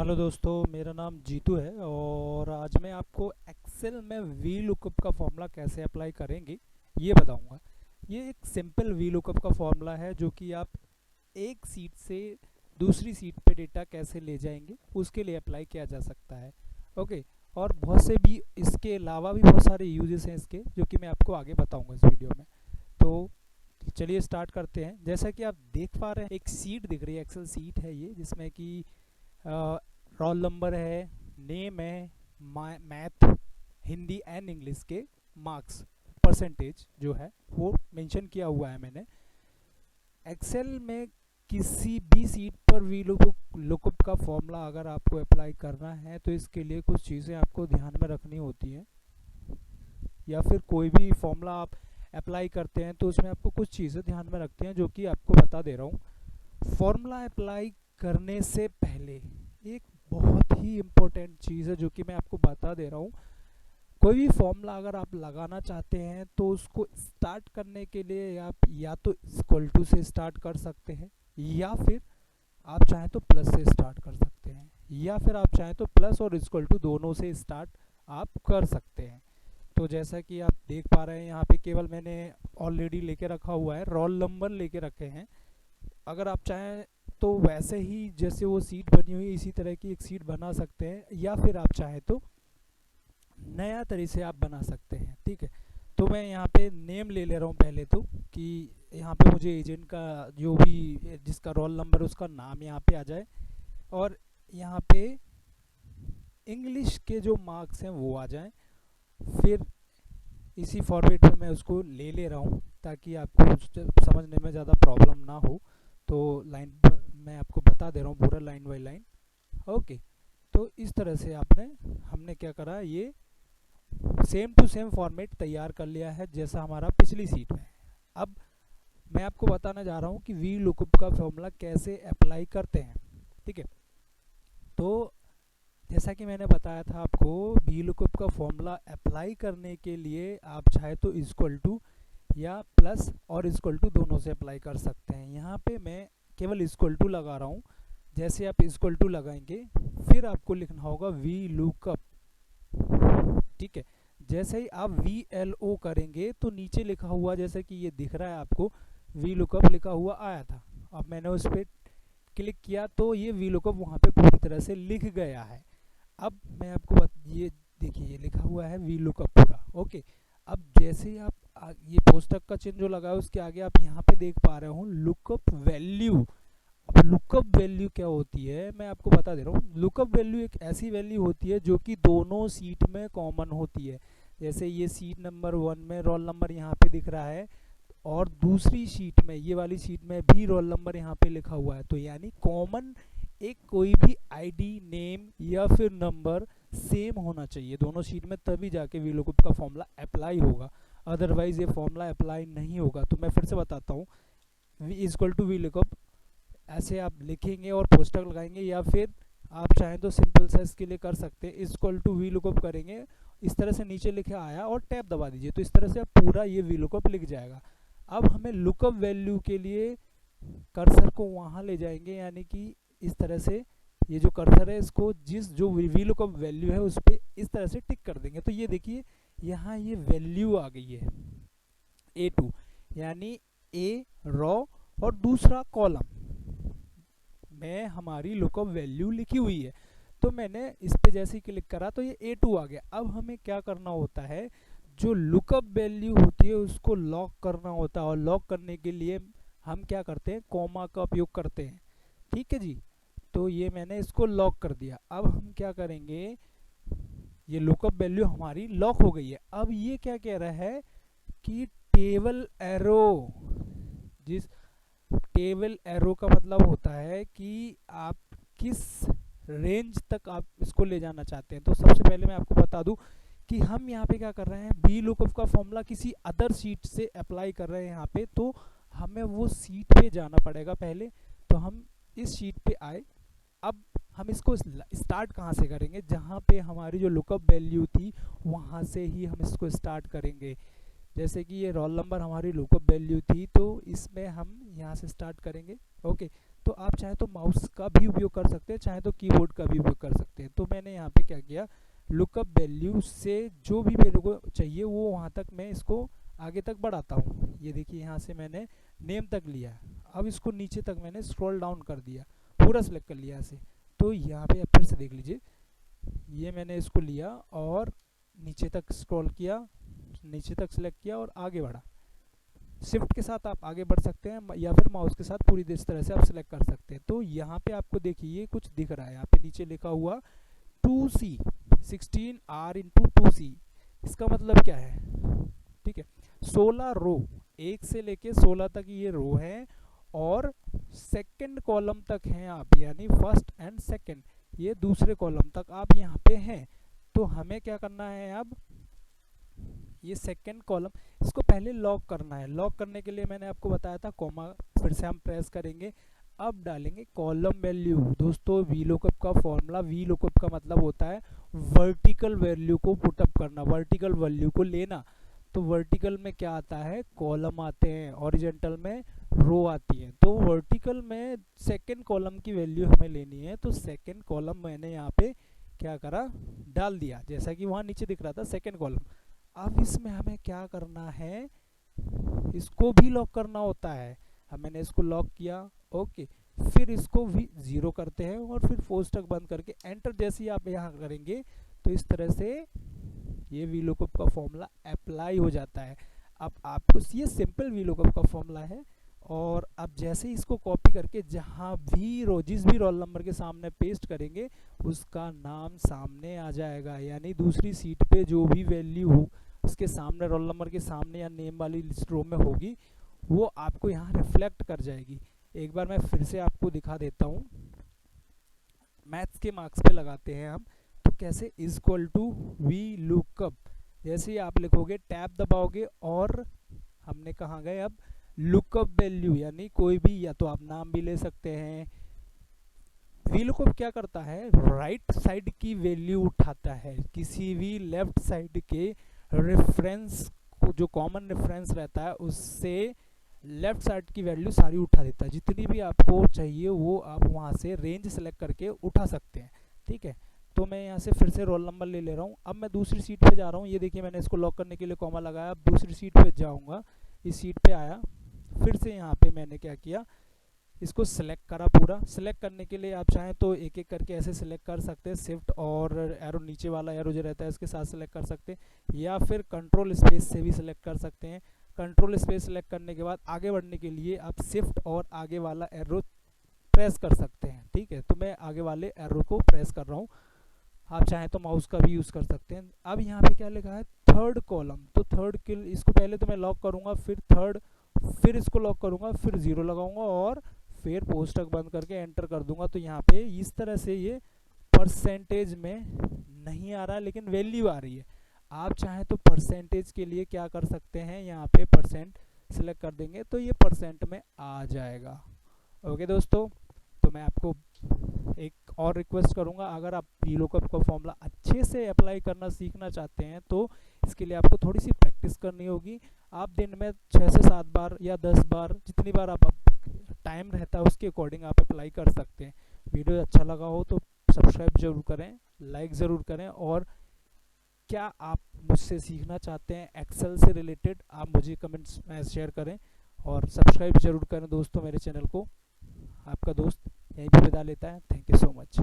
Hello दोस्तों, मेरा नाम जीतू है और आज मैं आपको एक्सेल में वी लुकअप का फॉर्मूला कैसे अप्लाई करेंगे ये बताऊंगा। ये एक सिंपल वी लुकअप का फॉर्मूला है जो कि आप एक सीट से दूसरी सीट पे डेटा कैसे ले जाएंगे उसके लिए अप्लाई किया जा सकता है। ओके। और बहुत से भी इसके अलावा भी बहुत सारे यूजेस हैं इसके, जो कि मैं आपको आगे बताऊंगा इस वीडियो में। तो चलिए स्टार्ट करते हैं। जैसा कि आप देख पा रहे हैं, एक सीट दिख रही है, एक्सेल सीट है ये, जिसमें कि रोल नंबर है, नेम है, मैथ, हिंदी एंड इंग्लिश के मार्क्स परसेंटेज जो है वो मेंशन किया हुआ है मैंने। एक्सेल में किसी भी सीट पर वी लुकअप का फॉर्मूला अगर आपको अप्लाई करना है तो इसके लिए कुछ चीज़ें आपको ध्यान में रखनी होती हैं, या फिर कोई भी फॉर्मूला आप अप्लाई करते हैं तो उसमें आपको कुछ चीज़ें ध्यान में रखते हैं, जो कि आपको बता दे रहा हूँ। फॉर्मूला अप्लाई करने से पहले एक बहुत ही इम्पोर्टेंट चीज़ है जो कि मैं आपको बता दे रहा हूँ। कोई भी फॉर्मूला अगर आप लगाना चाहते हैं तो उसको स्टार्ट करने के लिए आप या तो इक्वल टू से स्टार्ट कर सकते हैं, या फिर आप चाहें तो प्लस से स्टार्ट कर सकते हैं, या फिर आप चाहें तो प्लस और इक्वल टू दोनों से स्टार्ट आप कर सकते हैं। तो जैसा कि आप देख पा रहे हैं, यहाँ पे केवल मैंने ऑलरेडी लेके रखा हुआ है, रोल नंबर लेके रखे हैं। अगर आप चाहें तो वैसे ही जैसे वो सीट बनी हुई है इसी तरह की एक सीट बना सकते हैं, या फिर आप चाहें तो नया तरीके से आप बना सकते हैं। ठीक है, तो मैं यहाँ पे नेम ले ले रहा हूँ पहले तो, कि यहाँ पे मुझे एजेंट का जो भी जिसका रोल नंबर है उसका नाम यहाँ पे आ जाए, और यहाँ पे इंग्लिश के जो मार्क्स हैं वो आ जाएं। फिर इसी फॉर्मेट में मैं उसको ले ले रहा हूँ ताकि आपको समझने में ज़्यादा प्रॉब्लम ना हो। तो लाइन पर मैं आपको बता दे रहा हूँ पूरा लाइन बाय लाइन। ओके, तो इस तरह से हमने क्या करा, ये सेम टू सेम फॉर्मेट तैयार कर लिया है जैसा हमारा पिछली सीट में है। अब मैं आपको बताना जा रहा हूँ कि वी लुकअप का फॉर्मूला कैसे अप्लाई करते हैं। ठीक है, तो जैसा कि मैंने बताया था आपको, वी लुकअप का फॉर्मूला अप्लाई करने के लिए आप चाहे तो इक्वल टू या प्लस और इक्वल टू दोनों से अप्लाई कर सकते हैं। यहाँ पे मैं केवल इक्वल टू लगा रहा हूँ। जैसे आप इक्वल टू लगाएंगे फिर आपको लिखना होगा वी लुकअप। ठीक है, जैसे ही आप वी एल ओ करेंगे तो नीचे लिखा हुआ, जैसे कि ये दिख रहा है आपको, वी लुकअप लिखा हुआ आया था। अब मैंने उस पर क्लिक किया तो ये वी लुकअप वहाँ पे पूरी तरह से लिख गया है। अब मैं आपको ये देखिए, ये लिखा हुआ है वी लुकअप पूरा। ओके, अब जैसे ही आप ये पोस्टक का चिन्ह जो लगा है उसके आगे आप यहाँ पे देख पा रहे हो लुकअप वैल्यू। अब लुकअप वैल्यू क्या होती है मैं आपको बता दे रहा हूँ। लुकअप वैल्यू एक ऐसी वैल्यू होती है जो कि दोनों सीट में कॉमन होती है। जैसे ये सीट नंबर 1 में रोल नंबर यहाँ पे दिख रहा है, और दूसरी शीट में, ये वाली शीट में भी रोल नंबर यहाँ पे लिखा हुआ है। तो यानी कॉमन एक कोई भी आईडी, नेम या फिर नंबर सेम होना चाहिए दोनों शीट में, तभी जाके वी लुकअप का फॉर्मूला अप्लाई होगा। अदरवाइज ये फॉर्मूला अप्लाई नहीं होगा। तो मैं फिर से बताता हूँ, V equal to V lookup ऐसे आप लिखेंगे और पोस्टर लगाएंगे, या फिर आप चाहें तो सिंपल सा इसके लिए कर सकते हैं, इक्वल टू वी लुकअप करेंगे, इस तरह से नीचे लिखे आया और टैब दबा दीजिए, तो इस तरह से आप पूरा ये वी लुकअप लिख जाएगा। अब हमें लुकअप वैल्यू के लिए कर्सर को वहाँ ले जाएंगे, यानी कि इस तरह से ये जो कर्सर है इसको जिस जो वी लुकअप वैल्यू है उस पर इस तरह से टिक कर देंगे। तो ये देखिए यहाँ ये वैल्यू आ गई है A2, यानी ए रॉ और दूसरा कॉलम में हमारी लुकअप वैल्यू लिखी हुई है। तो मैंने इस पे जैसे ही क्लिक करा तो ये A2 आ गया। अब हमें क्या करना होता है, जो लुकअप वैल्यू होती है उसको लॉक करना होता है, और लॉक करने के लिए हम क्या करते हैं, कॉमा का उपयोग करते हैं। ठीक है जी, तो ये मैंने इसको लॉक कर दिया। अब हम क्या करेंगे, ये लुकअप वैल्यू हमारी लॉक हो गई है। अब ये क्या कह रहा है कि टेबल एरो, जिस टेबल एरो का मतलब होता है कि आप किस रेंज तक आप इसको ले जाना चाहते हैं। तो सबसे पहले मैं आपको बता दूं कि हम यहाँ पे क्या कर रहे हैं, वी लुकअप का फॉर्मूला किसी अदर सीट से अप्लाई कर रहे हैं यहाँ पे, तो हमें वो सीट पे जाना पड़ेगा पहले। तो हम इस सीट पे आए। अब हम इसको स्टार्ट कहाँ से करेंगे, जहाँ पे हमारी जो लुकअप वैल्यू थी वहाँ से ही हम इसको स्टार्ट करेंगे। जैसे कि ये रोल नंबर हमारी लुकअप वैल्यू थी, तो इसमें हम यहाँ से स्टार्ट करेंगे। ओके, तो आप चाहे तो माउस का भी उपयोग कर सकते हैं, चाहे तो कीबोर्ड का भी उपयोग कर सकते हैं। तो मैंने यहाँ पे क्या किया, लुकअप वैल्यू से जो भी मेरे को चाहिए वो वहाँ तक मैं इसको आगे तक बढ़ाता हूँ। ये देखिए यहाँ से मैंने नेम तक लिया, अब इसको नीचे तक मैंने स्क्रॉल डाउन कर दिया, पूरा सेलेक्ट कर लिया ऐसे। तो यहाँ पे फिर से देख लीजिए, ये मैंने इसको लिया और नीचे तक स्क्रॉल किया, नीचे तक सेलेक्ट किया और आगे बढ़ा। शिफ्ट के साथ आप आगे बढ़ सकते हैं या फिर माउस के साथ पूरी इस तरह से आप सिलेक्ट कर सकते हैं। तो यहाँ पे आपको देखिए कुछ दिख रहा है, यहाँ पे नीचे लिखा हुआ 2C 16R इंटू 2C। इसका मतलब क्या है, ठीक है, 16 रो, 1 से लेके 16 तक ये रो है और सेकंड कॉलम तक हैं आप, यानी फर्स्ट एंड सेकंड, ये दूसरे कॉलम तक आप यहाँ पे हैं। तो हमें क्या करना है, अब ये सेकंड कॉलम, इसको पहले लॉक करना है। लॉक करने के लिए मैंने आपको बताया था कॉमा, फिर से हम प्रेस करेंगे, अब डालेंगे कॉलम वैल्यू। दोस्तों वीलुकअप का फॉर्मूला, वीलुकअप का मतलब होता है वर्टिकल वैल्यू को पुटअप करना, वर्टिकल वैल्यू को लेना। तो वर्टिकल में क्या आता है, कॉलम आते हैं, हॉरिजॉन्टल में रो आती है। तो वर्टिकल में सेकंड कॉलम की वैल्यू हमें लेनी है, तो सेकंड कॉलम मैंने यहाँ पे क्या करा, डाल दिया, जैसा कि वहाँ नीचे दिख रहा था सेकंड कॉलम। अब इसमें हमें क्या करना है, इसको भी लॉक करना होता है। अब मैंने इसको लॉक किया, ओके, फिर इसको भी 0 करते हैं और फिर कोष्ठक बंद करके एंटर जैसे ही आप यहाँ करेंगे तो इस तरह से ये वीलुकअप का फॉर्मूला अप्लाई हो जाता है। अब आपको ये सिंपल वीलुकअप का फॉर्मूला है, और अब जैसे ही इसको कॉपी करके जहाँ भी जिस भी रोल नंबर के सामने पेस्ट करेंगे उसका नाम सामने आ जाएगा, यानी दूसरी सीट पे जो भी वैल्यू हो उसके सामने, रोल नंबर के सामने या नेम वाली लिस्ट रो में होगी, वो आपको यहाँ रिफ्लेक्ट कर जाएगी। एक बार मैं फिर से आपको दिखा देता हूँ, मैथ्स के मार्क्स पे लगाते हैं हम, तो कैसे, is equal to V lookup, जैसे ही आप लिखोगे टैब दबाओगे और हमने कहाँ गए, अब लुकअप वैल्यू, यानी कोई भी, या तो आप नाम भी ले सकते हैं। वीलुकअप क्या करता है, राइट साइड की वैल्यू उठाता है, किसी भी लेफ्ट साइड के रेफरेंस को, जो कॉमन रेफरेंस रहता है उससे लेफ्ट साइड की वैल्यू सारी उठा देता है। जितनी भी आपको चाहिए वो आप वहाँ से रेंज सेलेक्ट करके उठा सकते हैं, ठीक है। तो मैं यहाँ से फिर से रोल नंबर ले रहा हूँ। अब मैं दूसरी सीट पे जा रहा हूँ, ये देखिए मैंने इसको लॉक करने के लिए कॉमा लगाया। अब दूसरी सीट पे जाऊँगा, इस सीट पे आया, फिर से यहाँ पे मैंने क्या किया, इसको सिलेक्ट करा पूरा। सिलेक्ट करने के लिए आप चाहें तो एक एक करके ऐसे सिलेक्ट कर सकते हैं, शिफ्ट और एरो, नीचे वाला एरो जो रहता है इसके साथ सिलेक्ट कर सकते हैं, या फिर कंट्रोल स्पेस से भी सिलेक्ट कर सकते हैं। कंट्रोल स्पेस सिलेक्ट करने के बाद आगे बढ़ने के लिए आप शिफ्ट और आगे वाला एरो प्रेस कर सकते हैं, ठीक है। तो मैं आगे वाले एरो को प्रेस कर रहा हूँ, आप चाहें तो माउस का भी यूज़ कर सकते हैं। अब यहाँ पे क्या लिखा है, थर्ड कॉलम, तो थर्ड के इसको पहले तो मैं लॉक करूँगा, फिर थर्ड, फिर इसको लॉक करूँगा, फिर 0 लगाऊंगा और फिर कोष्ठक बंद करके एंटर कर दूंगा। तो यहाँ पे इस तरह से ये परसेंटेज में नहीं आ रहा है लेकिन वैल्यू आ रही है। आप चाहें तो परसेंटेज के लिए क्या कर सकते हैं, यहाँ पे परसेंट सिलेक्ट कर देंगे तो ये परसेंट में आ जाएगा। ओके दोस्तों, तो मैं आपको एक और रिक्वेस्ट करूंगा, अगर आप वीलुकअप का फॉर्मूला अच्छे से अप्लाई करना सीखना चाहते हैं तो इसके लिए आपको थोड़ी सी प्रैक्टिस करनी होगी। आप दिन में 6 से 7 बार या 10 बार, जितनी बार आप टाइम रहता है उसके अकॉर्डिंग आप अप्लाई कर सकते हैं। वीडियो अच्छा लगा हो तो सब्सक्राइब जरूर करें, लाइक ज़रूर करें, और क्या आप मुझसे सीखना चाहते हैं एक्सेल से रिलेटेड, आप मुझे कमेंट्स में शेयर करें, और सब्सक्राइब जरूर करें दोस्तों मेरे चैनल को। आपका दोस्त यहीं पे विदा लेता है। Thank you so much.